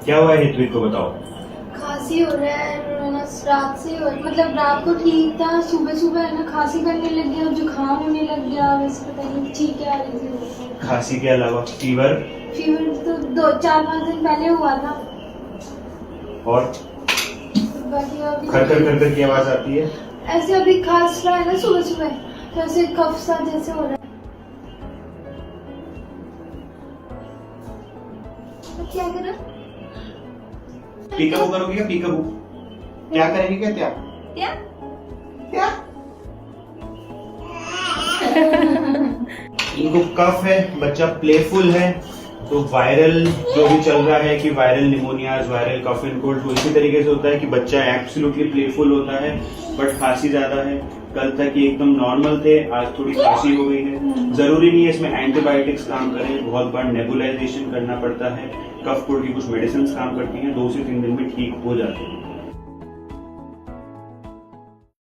क्या हुआ है ऋत्विक को बताओ। खांसी हो रहा है ना, रात से मतलब रात को ठीक था, सुबह सुबह है ना खांसी करने लग गया, जुकाम होने लग गया, वैसे पता नहीं ठीक है आ रही थी। खांसी के अलावा फीवर तो 2-4-5 दिन पहले हुआ था। और बाकी अभी खर खर कर कर की आवाज आती है। ऐसे अभी खांस रहा है ना सुबह सुबह, तो ऐसे कफ सा जैसे हो रहा है। तो क्या करें? पीकाबू करोगे क्या? पीकाबू क्या करेंगे? क्या क्या क्या इनको कफ है, बच्चा प्लेफुल है, तो वायरल जो भी चल रहा है कि viral pneumonias, viral cough and cold, वो इसी तरीके से होता है कि बच्चा एब्सोल्युटली प्लेफुल होता है बट खांसी ज्यादा है। कल तक ये एकदम नॉर्मल थे, आज थोड़ी खांसी हो गई है। जरूरी नहीं है इसमें एंटीबायोटिक्स काम करें, बहुत बार नेबुलाइजेशन करना पड़ता है। कफ कोल्ड की कुछ मेडिसिन काम करती हैं, 2 से 3 दिन में ठीक हो जाते हैं।